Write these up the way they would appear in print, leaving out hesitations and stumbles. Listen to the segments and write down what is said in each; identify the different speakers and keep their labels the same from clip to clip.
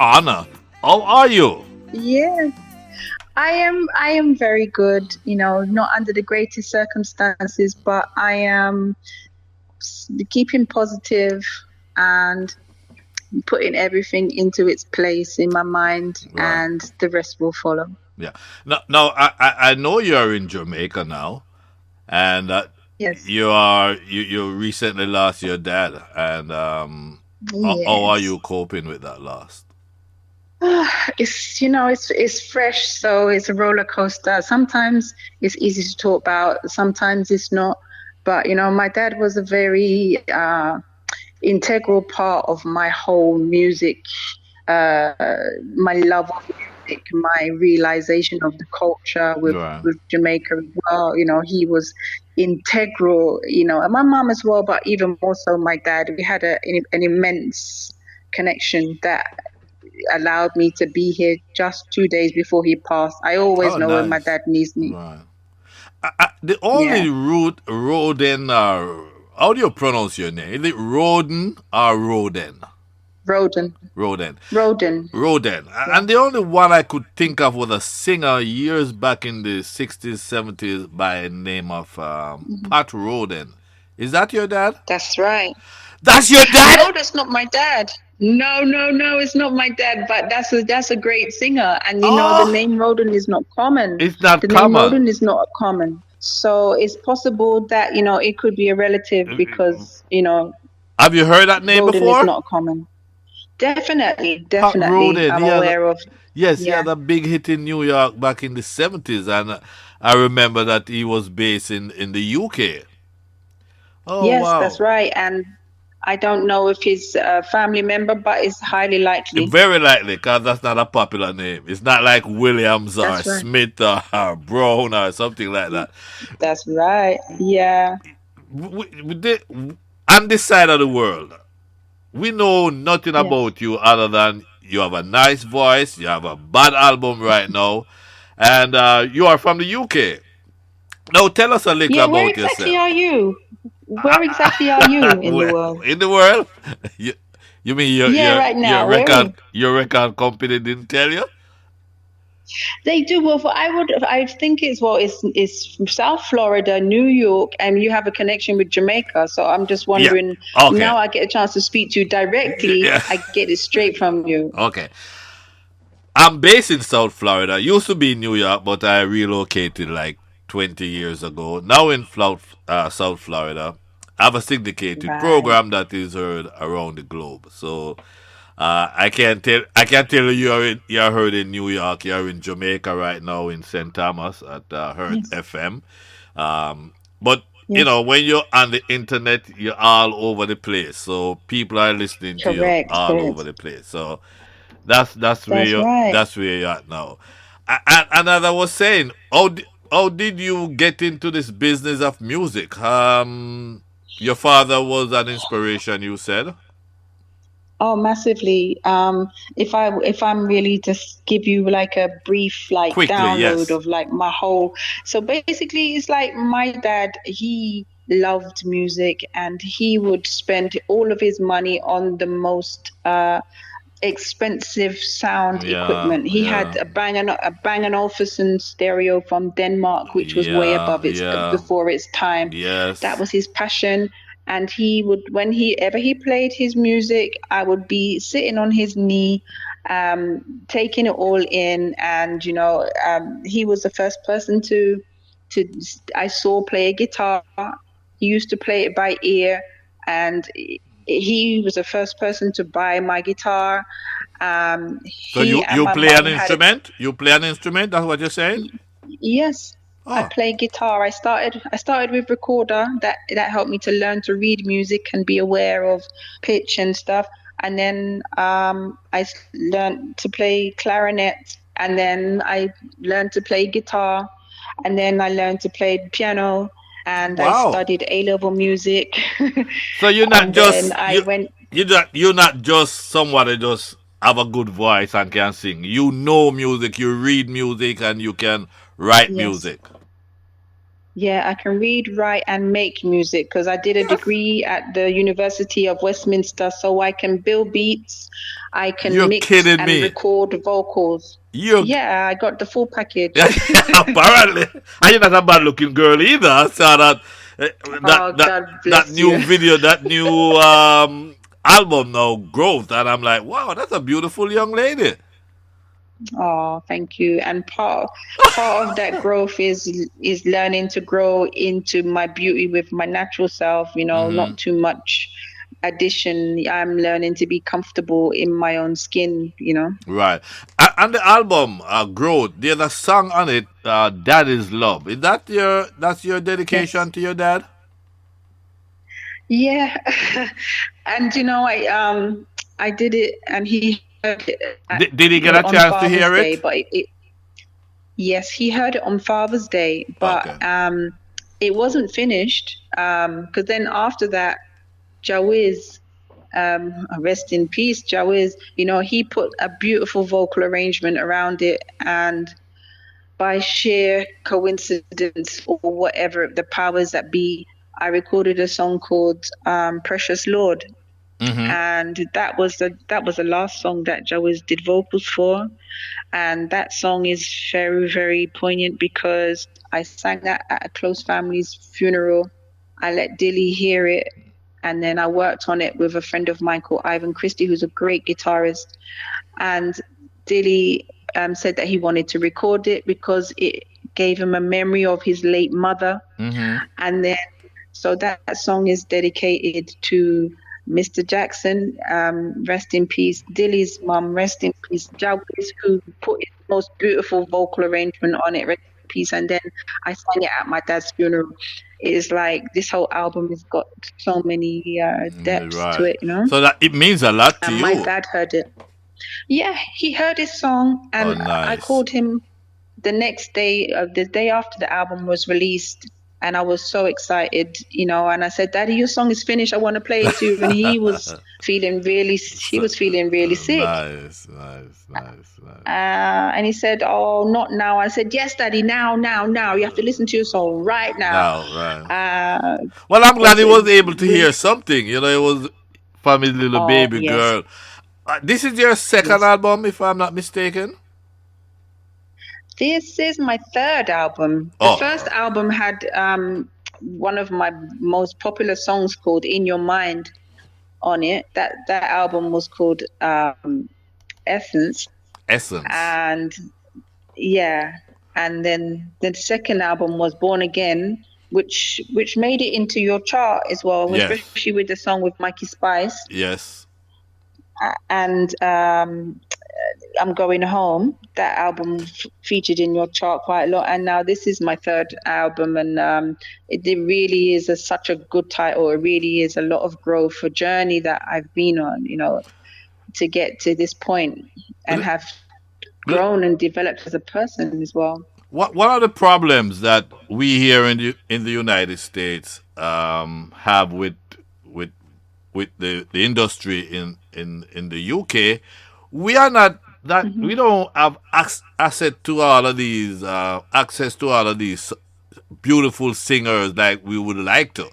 Speaker 1: honor. How are you?
Speaker 2: Yeah, I am very good, not under the greatest circumstances, but I am keeping positive and putting everything into its place in my mind,
Speaker 1: Right.
Speaker 2: and the rest will follow.
Speaker 1: Yeah. Now I know you're in Jamaica now, and
Speaker 2: Yes.
Speaker 1: you recently lost your dad, and how are
Speaker 2: Yes.
Speaker 1: you coping with that loss?
Speaker 2: It's fresh, so it's a roller coaster. Sometimes it's easy to talk about, sometimes it's not. But my dad was a very integral part of my whole music, uh, my love of music, my realization of the culture
Speaker 1: Right.
Speaker 2: with Jamaica as well. He was integral, and my mom as well, but even more so my dad. We had an immense connection that allowed me to be here just 2 days before he passed. I always
Speaker 1: Oh,
Speaker 2: know when my
Speaker 1: nice.
Speaker 2: dad needs me.
Speaker 1: Right. The
Speaker 2: Yeah,
Speaker 1: only root Roden. How do you pronounce your name? Is it Roden or Roden?
Speaker 2: Roden,
Speaker 1: Roden.
Speaker 2: Roden.
Speaker 1: Roden.
Speaker 2: Yeah.
Speaker 1: And the only one I could think of was a singer years back in the 60s, 70s by the name of
Speaker 2: Mhm.
Speaker 1: Pat Roden. Is that your dad?
Speaker 2: That's right.
Speaker 1: That's your dad?
Speaker 2: No, that's not my dad. No, no, no, it's not my dad. But that's a great singer, and the
Speaker 1: Oh,
Speaker 2: name Roden is not common.
Speaker 1: it's not
Speaker 2: The name
Speaker 1: common.
Speaker 2: Roden is not common, so it's possible that it could be a relative because
Speaker 1: Have you heard that name
Speaker 2: Roden is
Speaker 1: before?
Speaker 2: not common. Definitely,
Speaker 1: Pat
Speaker 2: definitely,
Speaker 1: Roden.
Speaker 2: I'm aware of.
Speaker 1: Yes, he
Speaker 2: Yeah.
Speaker 1: had a big hit in New York back in the 70s. And I remember that he was based in the UK. Oh,
Speaker 2: Yes, that's
Speaker 1: wow.
Speaker 2: right. And I don't know if he's a family member, but it's highly likely.
Speaker 1: Very likely, because that's not a popular name. It's not like Williams or
Speaker 2: That's right.
Speaker 1: Smith or Brown or something like that.
Speaker 2: That's right. Yeah.
Speaker 1: On this side of the world, we know nothing
Speaker 2: Yes.
Speaker 1: about you other than you have a nice voice, you have a bad album right now, and you are from the UK. Now, tell us a little
Speaker 2: Yeah, where
Speaker 1: about
Speaker 2: exactly
Speaker 1: yourself.
Speaker 2: are you? Where exactly are you in the
Speaker 1: Well,
Speaker 2: world?
Speaker 1: in the world, you, you mean
Speaker 2: Yeah, right now. Where?
Speaker 1: your record company didn't tell you?
Speaker 2: They do. Well, I think it's South Florida, New York, and you have a connection with Jamaica. So I'm just
Speaker 1: Yeah.
Speaker 2: wondering,
Speaker 1: Okay.
Speaker 2: now I get a chance to speak to you directly.
Speaker 1: Yeah.
Speaker 2: I get it straight from you.
Speaker 1: Okay. I'm based in South Florida. Used to be in New York, but I relocated like 20 years ago. Now in South Florida. I have a syndicated
Speaker 2: Right.
Speaker 1: program that is heard around the globe. So I can't tell you you're heard in New York. You're in Jamaica right now in St. Thomas at Heard
Speaker 2: Yes.
Speaker 1: FM. But
Speaker 2: Yes.
Speaker 1: when you're on the internet, you're all over the place. So people are listening to you
Speaker 2: Correct.
Speaker 1: all over
Speaker 2: Correct.
Speaker 1: the place. So that's where
Speaker 2: That's
Speaker 1: you
Speaker 2: right.
Speaker 1: that's where you're at now. And as I was saying, how did you get into this business of music? Your father was an inspiration. You said
Speaker 2: Oh, massively. If I'm really just give you like a brief like
Speaker 1: quickly,
Speaker 2: download
Speaker 1: yes.
Speaker 2: of like my whole. So basically, it's like my dad. He loved music, and he would spend all of his money on the most expensive sound
Speaker 1: Yeah,
Speaker 2: equipment. He had
Speaker 1: yeah,
Speaker 2: a Bang& Olufsen stereo from Denmark, which was way
Speaker 1: yeah,
Speaker 2: above its
Speaker 1: yeah,
Speaker 2: before its time. That
Speaker 1: yes.
Speaker 2: was his passion. And he would, when he ever he played his music, I would be sitting on his knee, taking it all in. And he was the first person to I saw play a guitar. He used to play it by ear, and he was the first person to buy my guitar.
Speaker 1: So
Speaker 2: He
Speaker 1: you
Speaker 2: and
Speaker 1: you
Speaker 2: my
Speaker 1: play an
Speaker 2: mom had a
Speaker 1: instrument? You play an instrument? That's what you're saying?
Speaker 2: yes. I
Speaker 1: Oh,
Speaker 2: play guitar. I started with recorder. That helped me to learn to read music and be aware of pitch and stuff. And then learned to play clarinet. And then I learned to play guitar. And then I learned to play piano. And I
Speaker 1: wow.
Speaker 2: studied A-level music.
Speaker 1: So you're not
Speaker 2: And then
Speaker 1: just
Speaker 2: I went.
Speaker 1: you're not just someone that just have a good voice and can sing. You know music, you read music, and you can write
Speaker 2: Yes.
Speaker 1: music.
Speaker 2: Yeah, I can read, write, and make music because I did a
Speaker 1: Yes.
Speaker 2: degree at the University of Westminster, so I can build beats, I can
Speaker 1: You're
Speaker 2: mix
Speaker 1: kidding
Speaker 2: and
Speaker 1: me.
Speaker 2: record vocals.
Speaker 1: You
Speaker 2: Yeah, I got the full package.
Speaker 1: Yeah, apparently, and you're not a bad looking girl either. I saw that eh, that
Speaker 2: Oh,
Speaker 1: that
Speaker 2: God
Speaker 1: that
Speaker 2: bless
Speaker 1: new
Speaker 2: you.
Speaker 1: video, that new album now, Growth, and I'm like, wow, that's a beautiful young lady.
Speaker 2: Oh, thank you. And part of that growth is learning to grow into my beauty with my natural self,
Speaker 1: Hmm.
Speaker 2: not too much addition. I'm learning to be comfortable in my own skin.
Speaker 1: Right, and the album, Growth. There's a song on it, "Dad Is Love." Is that your
Speaker 2: Yes.
Speaker 1: dedication to your dad?
Speaker 2: Yeah. And I did it and he heard it
Speaker 1: Did he get a
Speaker 2: on
Speaker 1: chance to
Speaker 2: Father's
Speaker 1: hear
Speaker 2: Day,
Speaker 1: it?
Speaker 2: but yes, he heard it on Father's Day, but
Speaker 1: Okay.
Speaker 2: it wasn't finished. Because then after that, Jawiz, rest in peace, Jawiz, he put a beautiful vocal arrangement around it, and by sheer coincidence or whatever the powers that be, I recorded a song called Precious Lord.
Speaker 1: Mm-hmm.
Speaker 2: And that was the last song that Jawiz did vocals for. And that song is very, very poignant because I sang that at a close family's funeral. I let Dilly hear it, and then I worked on it with a friend of mine called Ivan Christie, who's a great guitarist. And Dilly said that he wanted to record it because it gave him a memory of his late mother.
Speaker 1: Mm-hmm.
Speaker 2: And then, so that song is dedicated to Mr. Jackson, rest in peace. Dilly's mum, rest in peace. Jawis, who put his most beautiful vocal arrangement on it, rest in peace. And then I sang it at my dad's funeral. It is like this whole album has got so many depths to
Speaker 1: Right.
Speaker 2: it.
Speaker 1: So that it means a lot to
Speaker 2: And my
Speaker 1: you.
Speaker 2: dad heard it. Yeah, he heard his song,
Speaker 1: Oh,
Speaker 2: and I
Speaker 1: nice.
Speaker 2: called him the day after the album was released, and I was so excited. And I said, Daddy, your song is finished. I want to play it to you. And he
Speaker 1: So,
Speaker 2: was feeling really sick.
Speaker 1: nice, nice, nice, nice.
Speaker 2: And he said, Oh, not now. I said, Yes, Daddy, now, now, now. You have to listen to your song right now.
Speaker 1: Now, right.
Speaker 2: Uh,
Speaker 1: Well, I'm glad
Speaker 2: because
Speaker 1: he
Speaker 2: it
Speaker 1: was able to hear
Speaker 2: really,
Speaker 1: something. It was from his little
Speaker 2: oh,
Speaker 1: baby
Speaker 2: yes,
Speaker 1: girl. This is your second
Speaker 2: yes.
Speaker 1: album, if I'm not mistaken.
Speaker 2: This is my third album. The
Speaker 1: Oh,
Speaker 2: first album had one of my most popular songs called "In Your Mind" on it. That album was called Essence,
Speaker 1: Essence.
Speaker 2: and yeah, and then the second album was Born Again, which made it into your chart as well,
Speaker 1: Yes,
Speaker 2: especially with the song with Mikey Spice
Speaker 1: yes.
Speaker 2: and I'm Going Home. That album featured in your chart quite a lot, and now this is my third album, and it really is such a good title. It really is a lot of growth, a journey that I've been on, to get to this point and
Speaker 1: L-
Speaker 2: have
Speaker 1: l-
Speaker 2: grown and developed as a person as well.
Speaker 1: What are the problems that we here in the United States have with the industry in the UK? We are not that we
Speaker 2: Hmm.
Speaker 1: don't have access to all of these beautiful singers like we would like to.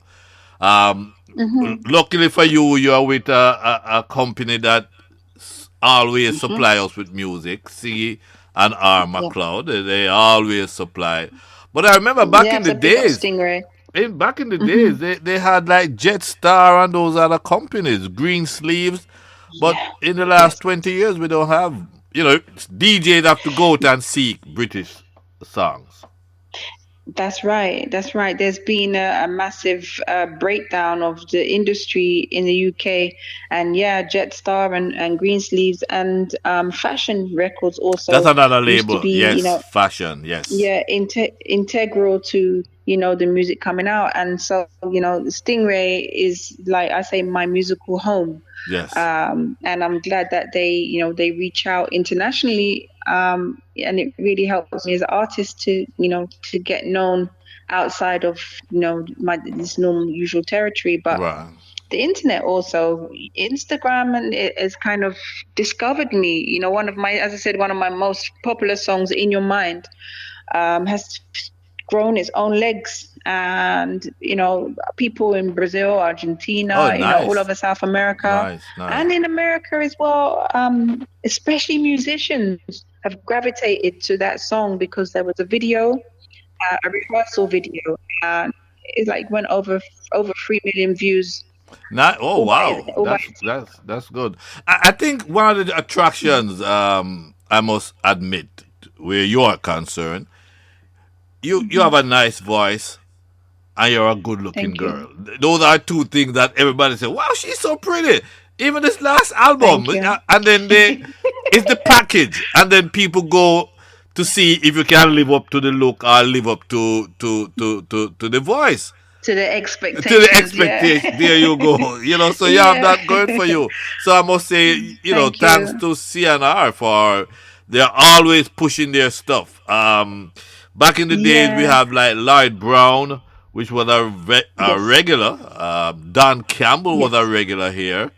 Speaker 1: Um,
Speaker 2: Hmm.
Speaker 1: Luckily for you, you are with a company that always
Speaker 2: Hmm.
Speaker 1: supply us with music. C and R
Speaker 2: Yeah.
Speaker 1: McLeod, they always supply. But I remember back
Speaker 2: Yeah,
Speaker 1: in the
Speaker 2: so big up
Speaker 1: days,
Speaker 2: Stingray.
Speaker 1: back in the
Speaker 2: Hmm.
Speaker 1: days, they had like Jetstar and those other companies, Green Sleeves. But
Speaker 2: Yeah.
Speaker 1: in the
Speaker 2: Yes.
Speaker 1: last 20 years, we don't have, DJs have to go out and seek British songs.
Speaker 2: That's right. That's right. There's been a massive breakdown of the industry in the UK, and yeah, Jetstar and Greensleeves and Fashion Records
Speaker 1: That's
Speaker 2: also
Speaker 1: another
Speaker 2: used to
Speaker 1: label.
Speaker 2: be,
Speaker 1: Yes, fashion. Yes,
Speaker 2: yeah, integral to the music coming out. And so Stingray is, like I say, my musical home.
Speaker 1: yes.
Speaker 2: And I'm glad that they reach out internationally, and it really helps me as an artist to get known outside of my this normal usual territory. But
Speaker 1: Right.
Speaker 2: the internet also, Instagram, and it has kind of discovered me. One of my, as I said, one of my most popular songs, "In Your Mind," has grown its own legs. And, people in Brazil,
Speaker 1: Oh,
Speaker 2: Argentina, all
Speaker 1: nice,
Speaker 2: over South America
Speaker 1: nice, nice.
Speaker 2: and in America as well, especially musicians have gravitated to that song because there was a video, a rehearsal video, and it like went over 3 million views
Speaker 1: Not, oh
Speaker 2: all by
Speaker 1: wow,
Speaker 2: all by
Speaker 1: that's good. I think one of the attractions, I must admit, where you are concerned, you
Speaker 2: Mhm.
Speaker 1: have a nice voice and you're a good looking
Speaker 2: Thank you.
Speaker 1: girl. Those are two things that everybody say, wow, she's so pretty. Even this last album,
Speaker 2: Thank you.
Speaker 1: and then it's the package, and then people go to see if you can live up to the look or live up to the voice,
Speaker 2: To the
Speaker 1: to the
Speaker 2: expectations, yeah.
Speaker 1: expectation. There you go. So you have
Speaker 2: Yeah.
Speaker 1: that going for you. So I must say,
Speaker 2: Thank
Speaker 1: thanks
Speaker 2: you.
Speaker 1: to CNR for they're always pushing their stuff. Back in the days, we
Speaker 2: Yeah.
Speaker 1: have like Lloyd Brown, which was a
Speaker 2: Yes.
Speaker 1: regular. Don Campbell was a
Speaker 2: Yes.
Speaker 1: regular here.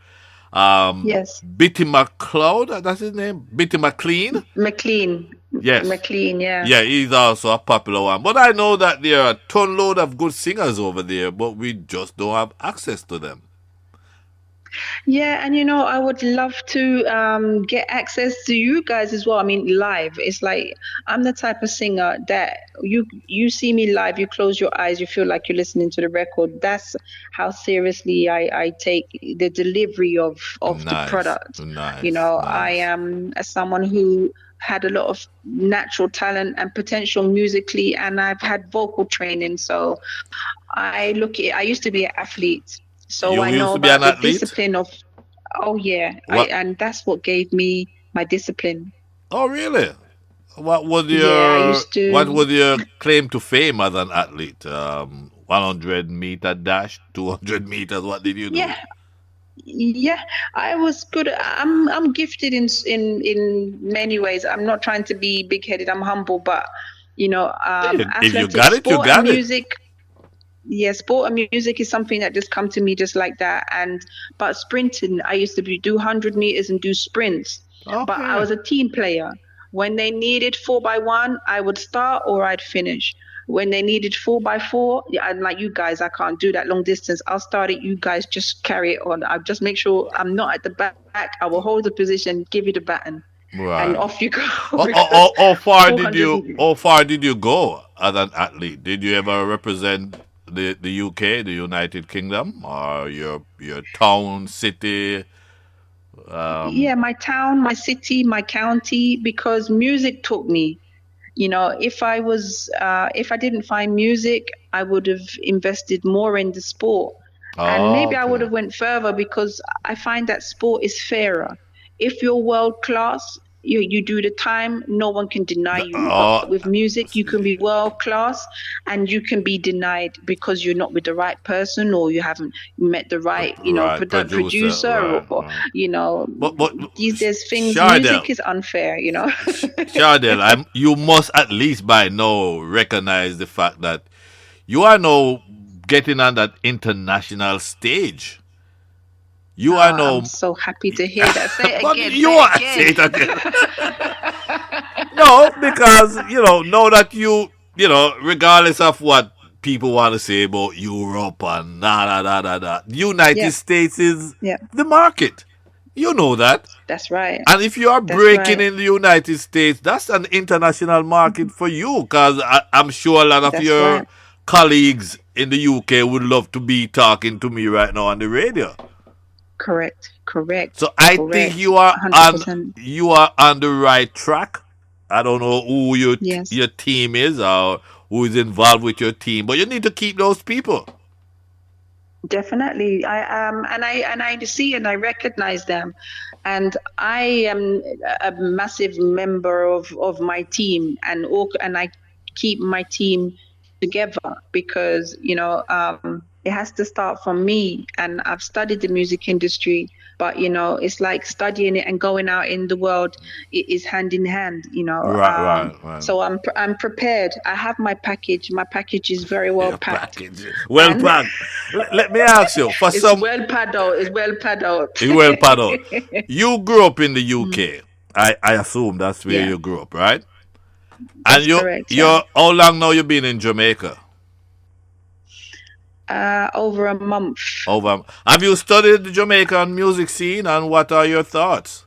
Speaker 1: Um,
Speaker 2: Yes.
Speaker 1: Bitty McLeod, that's his name. Bitty McLean.
Speaker 2: McLean.
Speaker 1: Yes.
Speaker 2: McLean, yeah.
Speaker 1: Yeah, he's also a popular one. But I know that there are a ton load of good singers over there, but we just don't have access to them.
Speaker 2: Yeah, and I would love to get access to you guys as well. I mean, live. It's like I'm the type of singer that you see me live, you close your eyes, you feel like you're listening to the record. That's how seriously I take the delivery of the
Speaker 1: Nice,
Speaker 2: product.
Speaker 1: nice,
Speaker 2: I
Speaker 1: nice.
Speaker 2: am someone who had a lot of natural talent and potential musically, and I've had vocal training. So I used to be an athlete, so
Speaker 1: You
Speaker 2: I
Speaker 1: used
Speaker 2: know
Speaker 1: to be an
Speaker 2: about the
Speaker 1: athlete?
Speaker 2: discipline of, oh yeah,
Speaker 1: What?
Speaker 2: and that's what gave me my discipline.
Speaker 1: Oh, really?
Speaker 2: Yeah, I used
Speaker 1: What
Speaker 2: to,
Speaker 1: was your claim to fame as an athlete? 100-meter dash, 200 meters. What did you do?
Speaker 2: yeah, yeah, I was good. I'm gifted in many ways. I'm not trying to be big-headed. I'm humble, but
Speaker 1: If you
Speaker 2: athletics,
Speaker 1: got it, you
Speaker 2: sport and
Speaker 1: got it.
Speaker 2: music. Yeah, sport and music is something that just come to me just like that. And but sprinting, I used to do 100 meters and do sprints. But I
Speaker 1: Okay.
Speaker 2: was a team player. When they needed 4x1, I would start or I'd finish. When they needed 4x4, yeah, I'm like, you guys, I can't do that long distance. I'll start it. You guys just carry it on. I'll just make sure I'm not at the back. I will hold the position, give you the baton, and
Speaker 1: Right.
Speaker 2: off you go.
Speaker 1: How,
Speaker 2: Because 400,
Speaker 1: how far did you go as an athlete? Did you ever represent the UK, the United Kingdom, or your town, city? Um,
Speaker 2: yeah, my town, my city, my county, because music taught me. If I didn't find music, I would have invested more in the sport, and
Speaker 1: oh,
Speaker 2: maybe I would
Speaker 1: okay.
Speaker 2: have went further because I find that sport is fairer. If you're world class, you do the time, no one can deny you. But
Speaker 1: Oh,
Speaker 2: with music, you can be world class and you can be denied because you're not with the right person or you haven't met the right,
Speaker 1: right, producer,
Speaker 2: producer
Speaker 1: right,
Speaker 2: or
Speaker 1: right.
Speaker 2: you know
Speaker 1: But
Speaker 2: these there's things music
Speaker 1: Chardel,
Speaker 2: is unfair.
Speaker 1: Chardel, you must at least by now recognize the fact that you are now getting on that international stage. You are
Speaker 2: I'm
Speaker 1: now,
Speaker 2: so happy to hear that. Say it
Speaker 1: but
Speaker 2: again.
Speaker 1: you
Speaker 2: Say it
Speaker 1: are say
Speaker 2: again.
Speaker 1: it again. No, because know that regardless of what people want to say about Europe and the United
Speaker 2: Yep.
Speaker 1: States is
Speaker 2: Yep.
Speaker 1: the market. You know that.
Speaker 2: That's right.
Speaker 1: And if you are
Speaker 2: That's
Speaker 1: breaking
Speaker 2: right.
Speaker 1: in the United States, that's an international market
Speaker 2: Mhm.
Speaker 1: for you. Because I'm sure a lot of
Speaker 2: That's
Speaker 1: your
Speaker 2: right.
Speaker 1: colleagues in the UK would love to be talking to me right now on the radio.
Speaker 2: Correct.
Speaker 1: So
Speaker 2: Correct.
Speaker 1: I think
Speaker 2: Correct.
Speaker 1: you are on
Speaker 2: 100%.
Speaker 1: the right track. I don't know who
Speaker 2: Yes.
Speaker 1: your team is or who is involved with your team, but you need to keep those people.
Speaker 2: Definitely. I see and I recognize them. And I am a massive member of my team and I keep my team together because it has to start from me, and I've studied the music industry, but it's like studying it and going out in the world. It is hand in hand.
Speaker 1: Right, right, right.
Speaker 2: So I'm prepared. I have my package. My package is very well
Speaker 1: Your
Speaker 2: packed,
Speaker 1: package, well
Speaker 2: and
Speaker 1: packed. Let me ask you for
Speaker 2: it's
Speaker 1: some
Speaker 2: well paddled. It's well paddled.
Speaker 1: well paddle. You grew up in the
Speaker 2: Mm.
Speaker 1: UK. I assume that's where
Speaker 2: Yeah.
Speaker 1: you grew up, right? And
Speaker 2: That's correct. Yeah.
Speaker 1: you're how long now you been in Jamaica?
Speaker 2: Over a month.
Speaker 1: Over. Have you studied the Jamaican music scene, and what are your thoughts?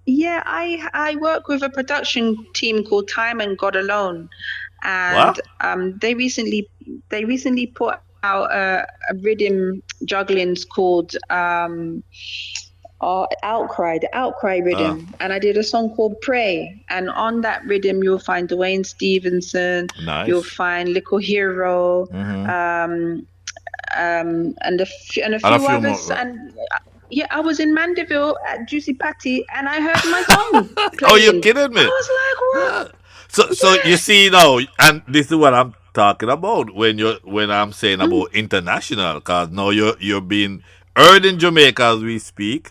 Speaker 2: Yeah, I work with a production team called Time and God Alone, and
Speaker 1: What?
Speaker 2: they recently put out a rhythm juggling's called Outcry, the Outcry
Speaker 1: Uh,
Speaker 2: rhythm, and I did a song called Pray, and on that rhythm you'll find Dwayne Stevenson, you'll
Speaker 1: nice.
Speaker 2: find Little Hero,
Speaker 1: Mm-hmm.
Speaker 2: um, and a
Speaker 1: And a
Speaker 2: few
Speaker 1: few
Speaker 2: others,
Speaker 1: more.
Speaker 2: and yeah, I was in Mandeville at Juicy Patty, and I heard my song
Speaker 1: Oh, you
Speaker 2: playing.
Speaker 1: kidding
Speaker 2: I
Speaker 1: me?
Speaker 2: was like, "What?"
Speaker 1: Uh, so you
Speaker 2: Yes.
Speaker 1: see now, and this is what I'm talking about when I'm saying
Speaker 2: Mm,
Speaker 1: about international, cause now you're being heard in Jamaica as we speak.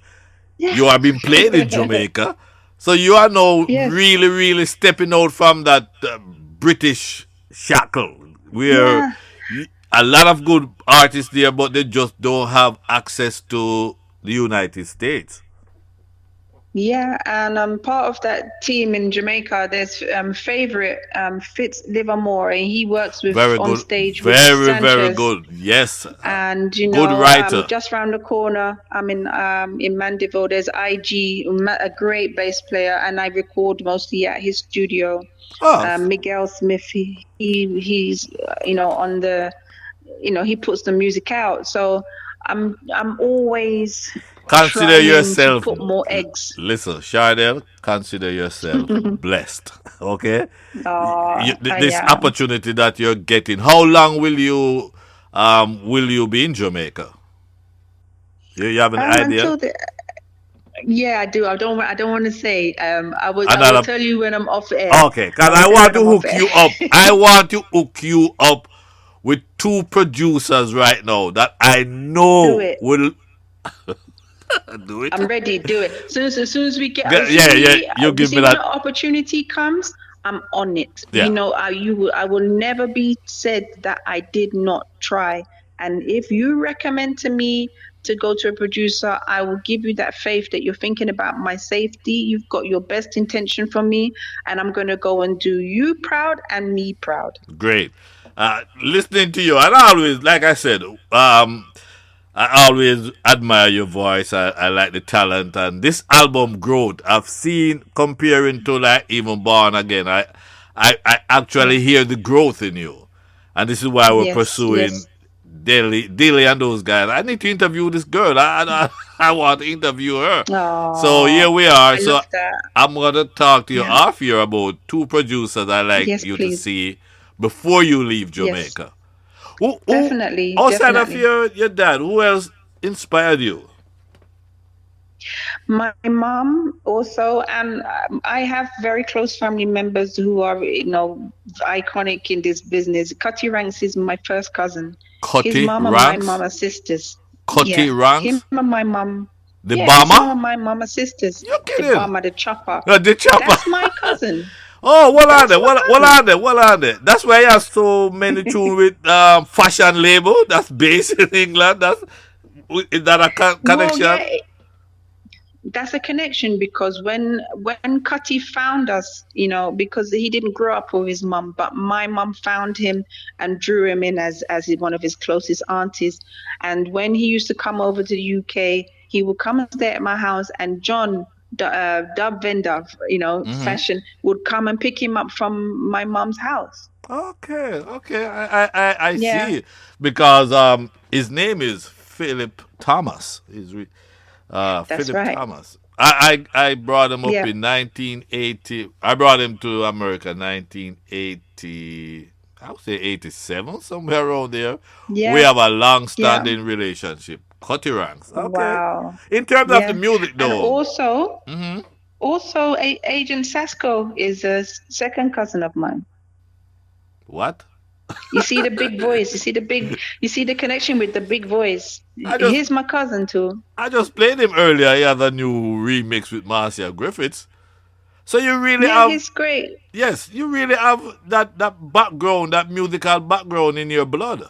Speaker 1: You
Speaker 2: yes.
Speaker 1: are being played in Jamaica, so you are now
Speaker 2: Yes.
Speaker 1: really stepping out from that British shackle where
Speaker 2: Yeah.
Speaker 1: a lot of good artists there, but they just don't have access to the United States.
Speaker 2: Yeah, and part of that team in Jamaica. There's favorite Fitz Livermore, and he works with
Speaker 1: Very
Speaker 2: on
Speaker 1: good,
Speaker 2: stage with
Speaker 1: very
Speaker 2: Sanchez.
Speaker 1: good. Yes,
Speaker 2: And
Speaker 1: good writer.
Speaker 2: just round the corner, I'm in Mandeville. There's IG, a great bass player, and I record mostly at his studio.
Speaker 1: Oh,
Speaker 2: Miguel Smith, he's on the he puts the music out. So I'm always
Speaker 1: consider
Speaker 2: trying to
Speaker 1: yourself.
Speaker 2: put more eggs.
Speaker 1: Listen, Chardel, consider yourself blessed. Okay, this
Speaker 2: Yeah.
Speaker 1: opportunity that you're getting. How long will you be in Jamaica? You have an idea?
Speaker 2: Until the Yeah, I do. I don't want to say. I will
Speaker 1: Another.
Speaker 2: tell you when I'm off air.
Speaker 1: Okay, cause
Speaker 2: I will
Speaker 1: I
Speaker 2: tell you
Speaker 1: want
Speaker 2: when
Speaker 1: to
Speaker 2: I'm off
Speaker 1: hook
Speaker 2: air.
Speaker 1: you up. I want to hook you up with two producers right now that I
Speaker 2: Do
Speaker 1: know
Speaker 2: it.
Speaker 1: will do it.
Speaker 2: I'm ready. Do it. As soon as we get, as soon
Speaker 1: Yeah,
Speaker 2: as
Speaker 1: yeah.
Speaker 2: we,
Speaker 1: You
Speaker 2: you
Speaker 1: give me
Speaker 2: see, when
Speaker 1: that.
Speaker 2: the opportunity comes, I'm on it.
Speaker 1: Yeah,
Speaker 2: I will never be said that I did not try. And if you recommend to me to go to a producer, I will give you that faith that you're thinking about my safety. You've got your best intention for me, and I'm gonna go and do you proud and me proud.
Speaker 1: great. Listening to you, and I always, like I said, I always admire your voice. I like the talent and this album growth. I've seen comparing to like even Born Again. I actually
Speaker 2: Yeah.
Speaker 1: hear the growth in you, and this is why we're
Speaker 2: Yes.
Speaker 1: pursuing
Speaker 2: Yes.
Speaker 1: Dilly and those guys. I need to interview this girl. I want to interview her. So
Speaker 2: Oh,
Speaker 1: here we are.
Speaker 2: I love
Speaker 1: So
Speaker 2: that.
Speaker 1: I'm gonna talk to you
Speaker 2: Yeah.
Speaker 1: off here about two producers I like
Speaker 2: Yes,
Speaker 1: you to
Speaker 2: please.
Speaker 1: see before you leave
Speaker 2: Yes.
Speaker 1: Jamaica. Who
Speaker 2: Definitely.
Speaker 1: outside of
Speaker 2: Definitely.
Speaker 1: your dad, who else inspired you?
Speaker 2: My mom also, and I have very close family members who are, iconic in this business. Cutty Ranks is my first cousin. His
Speaker 1: Cutty
Speaker 2: mom and my mom
Speaker 1: Ranks?
Speaker 2: are sisters.
Speaker 1: Cutty
Speaker 2: Yeah, him
Speaker 1: Ranks?
Speaker 2: and my mom.
Speaker 1: The
Speaker 2: Yeah, his mom
Speaker 1: bomber?
Speaker 2: and my mom are sisters.
Speaker 1: You
Speaker 2: The
Speaker 1: kidding?
Speaker 2: Bama, the chopper.
Speaker 1: The chopper.
Speaker 2: That's my cousin.
Speaker 1: Oh, what are
Speaker 2: That's
Speaker 1: they?
Speaker 2: my
Speaker 1: What
Speaker 2: cousin.
Speaker 1: are they? What are they? That's why he has so many tunes with fashion label. That's based in England. Is that a
Speaker 2: Well,
Speaker 1: connection?
Speaker 2: yeah, that's a connection because when Cutty found us, because he didn't grow up with his mum, but my mum found him and drew him in one of his closest aunties. And when he used to come over to the UK, he would come and stay at my house, and John, the dub vendor,
Speaker 1: Mm-hmm.
Speaker 2: fashion, would come and pick him up from my mum's house.
Speaker 1: Okay, okay, I
Speaker 2: Yeah,
Speaker 1: see. Because his name is Philip Thomas.
Speaker 2: that's
Speaker 1: Philip
Speaker 2: right.
Speaker 1: Thomas. I brought him up
Speaker 2: Yeah,
Speaker 1: in 1980. I brought him to America 1980. I would say 87, somewhere around there. We
Speaker 2: yeah,
Speaker 1: have a
Speaker 2: yeah.
Speaker 1: long-standing relationship. Cutty ranks. Okay.
Speaker 2: Wow.
Speaker 1: In terms of the
Speaker 2: Yeah.
Speaker 1: music,
Speaker 2: And
Speaker 1: though.
Speaker 2: also,
Speaker 1: Hmm.
Speaker 2: Agent Sasco is a second cousin of mine.
Speaker 1: What?
Speaker 2: You see the big voice. You see the connection with the big voice.
Speaker 1: I just
Speaker 2: He's my cousin too.
Speaker 1: I just played him earlier. He has a new remix with Marcia Griffiths. So you really
Speaker 2: Yeah,
Speaker 1: have
Speaker 2: he's great.
Speaker 1: yes, you really have that background, that musical background in your blood.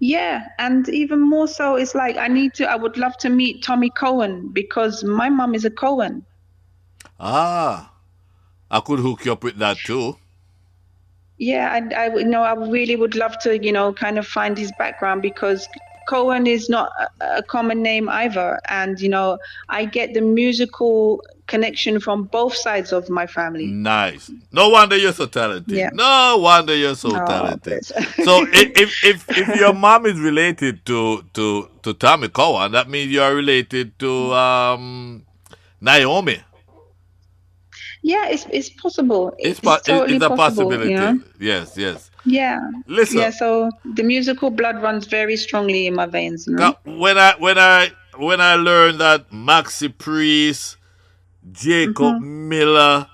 Speaker 2: Yeah, and even more so, it's like I would love to meet Tommy Cohen because my mom is a Cohen.
Speaker 1: Ah. I could hook you up with that too.
Speaker 2: Yeah, I really would love to, kind of find his background because Cohen is not a common name either. And, I get the musical connection from both sides of my family.
Speaker 1: Nice. No wonder you're so talented.
Speaker 2: Yeah.
Speaker 1: No wonder you're so
Speaker 2: Oh,
Speaker 1: talented.
Speaker 2: bless.
Speaker 1: So if your mom is related to Tommy Cowan, that means you are related to Naomi.
Speaker 2: Yeah, it's possible.
Speaker 1: It's
Speaker 2: It's totally
Speaker 1: it's a
Speaker 2: possible,
Speaker 1: possibility. Yes, yes.
Speaker 2: Yeah.
Speaker 1: Listen,
Speaker 2: Yeah, so the musical blood runs very strongly in my veins.
Speaker 1: when I learned that Maxi Priest, Jacob
Speaker 2: Hmm.
Speaker 1: Miller,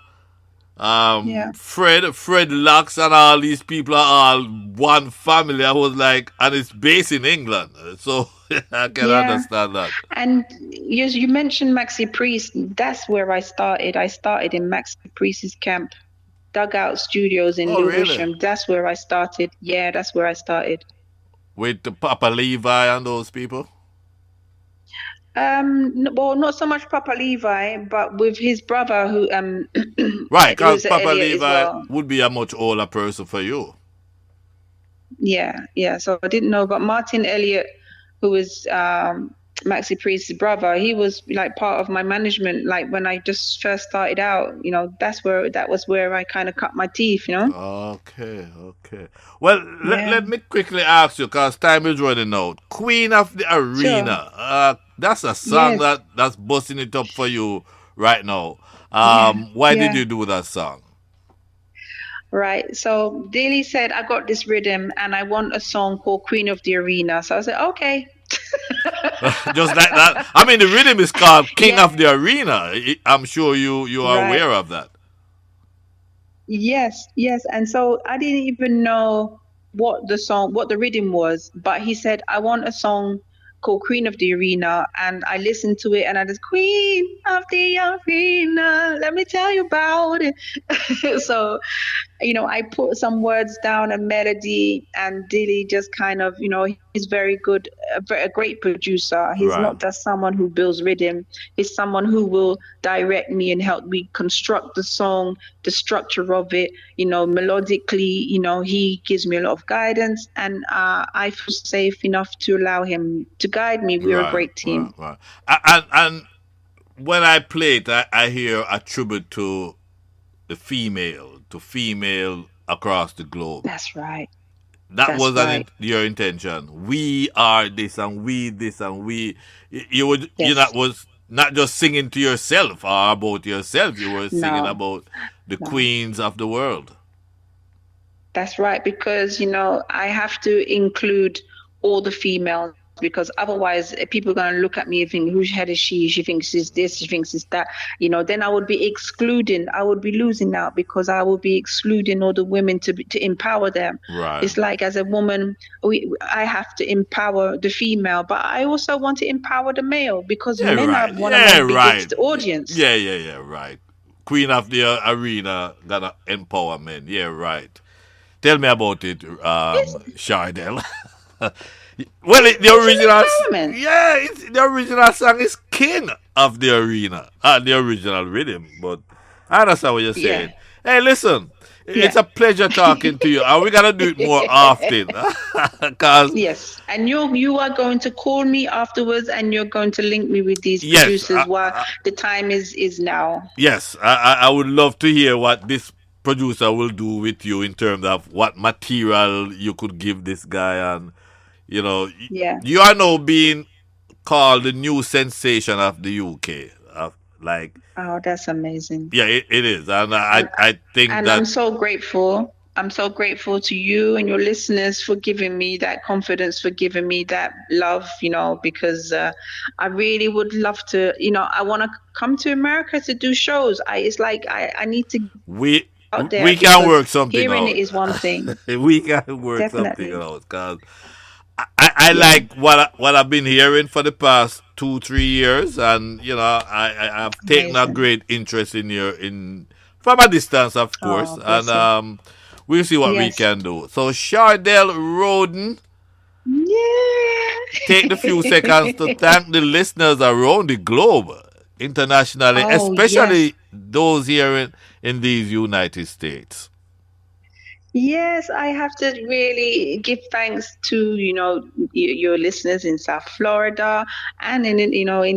Speaker 2: Yeah.
Speaker 1: Fred Lux, and all these people are all one family. I was like, and it's based in England, so I can
Speaker 2: Yeah.
Speaker 1: understand that.
Speaker 2: And you mentioned Maxi Priest. That's where I started. I started in Maxi Priest's camp, Dugout Studios in
Speaker 1: Oh, really?
Speaker 2: Lewisham. That's where I started. Yeah, that's where I started.
Speaker 1: With the Papa Levi and those people.
Speaker 2: Well, not so much Papa Levi, but with his brother who
Speaker 1: Right, because
Speaker 2: who's
Speaker 1: Papa
Speaker 2: Elliot as
Speaker 1: Levi
Speaker 2: well.
Speaker 1: would be a much older person for you.
Speaker 2: Yeah, yeah. So I didn't know, but Martin Elliot, who was Maxi Priest's brother, he was like part of my management. Like when I just first started out, that was where I kind of cut my teeth.
Speaker 1: Okay, okay. Well,
Speaker 2: Yeah,
Speaker 1: let me quickly ask you, because time is running out. Queen of the
Speaker 2: sure.
Speaker 1: Arena. That's a song
Speaker 2: Yes,
Speaker 1: that's busting it up for you right now.
Speaker 2: yeah,
Speaker 1: Why did
Speaker 2: yeah.
Speaker 1: you do that song?
Speaker 2: Right. So Daly said, I got this rhythm and I want a song called Queen of the Arena. So I said, okay.
Speaker 1: Just like that. I mean, the rhythm is called King
Speaker 2: Yeah,
Speaker 1: of the Arena. I'm sure you are
Speaker 2: right.
Speaker 1: aware of that.
Speaker 2: Yes, yes. And so I didn't even know what the rhythm was, but he said, I want a song called Queen of the Arena. And I listened to it and I just, Queen of the Arena, let me tell you about it. So I put some words down, a melody, and Dilly just kind of, he's very good, a great producer. He's
Speaker 1: Right.
Speaker 2: not just someone who builds rhythm. He's someone who will direct me and help me construct the song, the structure of it, melodically, he gives me a lot of guidance, and I feel safe enough to allow him to guide me. We're a
Speaker 1: Right,
Speaker 2: great
Speaker 1: right,
Speaker 2: team.
Speaker 1: right. And when I play it, I hear a tribute to female across the globe.
Speaker 2: That's right.
Speaker 1: That
Speaker 2: That's
Speaker 1: wasn't
Speaker 2: right.
Speaker 1: your intention. We are this and we this and we. You
Speaker 2: Yes.
Speaker 1: not was not just singing to yourself or about yourself. You were singing
Speaker 2: No,
Speaker 1: about the
Speaker 2: no.
Speaker 1: queens of the world.
Speaker 2: That's right, because I have to include all the females because otherwise people are going to look at me and think, whose head is she? She thinks it's this, she thinks it's that. Then I would be excluding, I would be losing out because I would be excluding all the women to empower them.
Speaker 1: Right.
Speaker 2: It's like as a woman, I have to empower the female, but I also want to empower the male because
Speaker 1: Yeah.
Speaker 2: men are
Speaker 1: Right.
Speaker 2: one of my
Speaker 1: Yeah. Right.
Speaker 2: biggest audience.
Speaker 1: Yeah. Yeah. Yeah. Right. Queen of the arena gonna empower men. Yeah. Right. Tell me about it,
Speaker 2: It's,
Speaker 1: Chardel. Well, the
Speaker 2: it's
Speaker 1: original,
Speaker 2: an empowerment.
Speaker 1: yeah, the original song is King of the Arena, the original rhythm. But I understand what you're
Speaker 2: Yeah,
Speaker 1: saying. Hey, listen, it's
Speaker 2: yeah.
Speaker 1: a pleasure talking to you, and we gotta do it more often, cause
Speaker 2: Yes, and you are going to call me afterwards, and you're going to link me with these
Speaker 1: yes,
Speaker 2: producers while the time is now.
Speaker 1: yes, I would love to hear what this producer will do with you in terms of what material you could give this guy, and you know,
Speaker 2: Yeah.
Speaker 1: you are now being called the new sensation of the UK. Like,
Speaker 2: Oh, that's amazing.
Speaker 1: yeah, it is, and
Speaker 2: And
Speaker 1: I think
Speaker 2: and I'm
Speaker 1: that
Speaker 2: so grateful. I'm so grateful to you and your listeners for giving me that confidence, for giving me that love, because I really would love to, I want to come to America to do shows. It's like I need to
Speaker 1: we
Speaker 2: get out there
Speaker 1: we can
Speaker 2: because
Speaker 1: work something
Speaker 2: hearing it
Speaker 1: out.
Speaker 2: is one thing.
Speaker 1: We can work something
Speaker 2: Definitely.
Speaker 1: out because I
Speaker 2: Yeah.
Speaker 1: like what I've been hearing for the past 2 3 years, and I've taken a
Speaker 2: Amazing.
Speaker 1: great interest in your in from a distance, of course,
Speaker 2: Oh,
Speaker 1: and
Speaker 2: bless you.
Speaker 1: we'll see what we
Speaker 2: Yes.
Speaker 1: can do. So, Chardel Rhoden,
Speaker 2: Yeah.
Speaker 1: take the few seconds to thank the listeners around the globe, internationally,
Speaker 2: Oh, yes.
Speaker 1: especially those here in these United States?
Speaker 2: Yes, I have to really give thanks to, your listeners in South Florida and in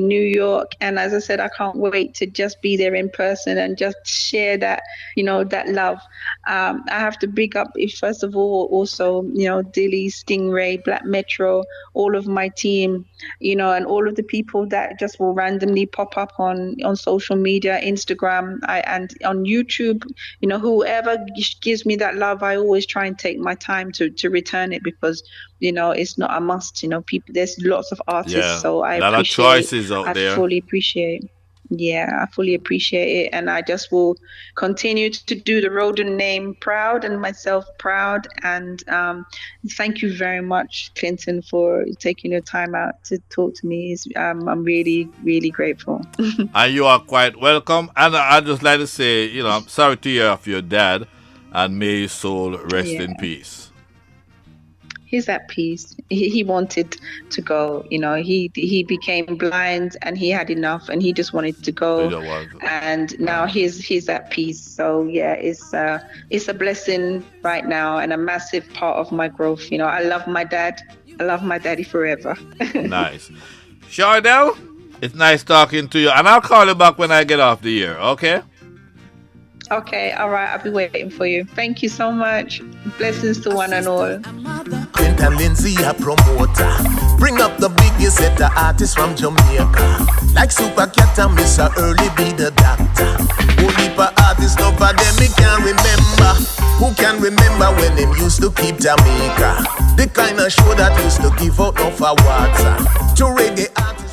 Speaker 2: New York. And as I said, I can't wait to just be there in person and just share that, that love. I have to big up, first of all, also, Dilly, Stingray, Black Metro, all of my team, and all of the people that just will randomly pop up on social media, Instagram, and on YouTube. Whoever gives me that love, I always try and take my time to return it, because it's not a must. People, there's lots of artists,
Speaker 1: Yeah,
Speaker 2: so
Speaker 1: a lot of choices out
Speaker 2: I
Speaker 1: there.
Speaker 2: fully appreciate. Yeah, I fully appreciate it, and I just will continue to do the Rhoden name proud and myself proud. And thank you very much, Clinton, for taking your time out to talk to me. I'm really, really grateful.
Speaker 1: And you are quite welcome. And I'd just like to say, I'm sorry to hear of your dad, and may his soul rest in
Speaker 2: Yeah.
Speaker 1: peace.
Speaker 2: He's at peace. He wanted to go. He became blind and he had enough, and he just wanted to
Speaker 1: You
Speaker 2: go.
Speaker 1: know what?
Speaker 2: And now he's at peace. So yeah, it's a blessing right now and a massive part of my growth. I love my dad. I love my daddy forever.
Speaker 1: Nice. Chardel, it's nice talking to you. And I'll call you back when I get off the air, okay?
Speaker 2: Okay, all right. I'll be waiting for you. Thank you so much. Blessings to one and all.
Speaker 3: Clinton Lindsay, a promoter. Bring up the biggest set of artists from Jamaica. Like Super Cat and Mr. Early be the doctor. Only for artists, no for them, me can't remember. Who can remember when them used to keep Jamaica? The kind of show that used to give out no for water. To reggae artists.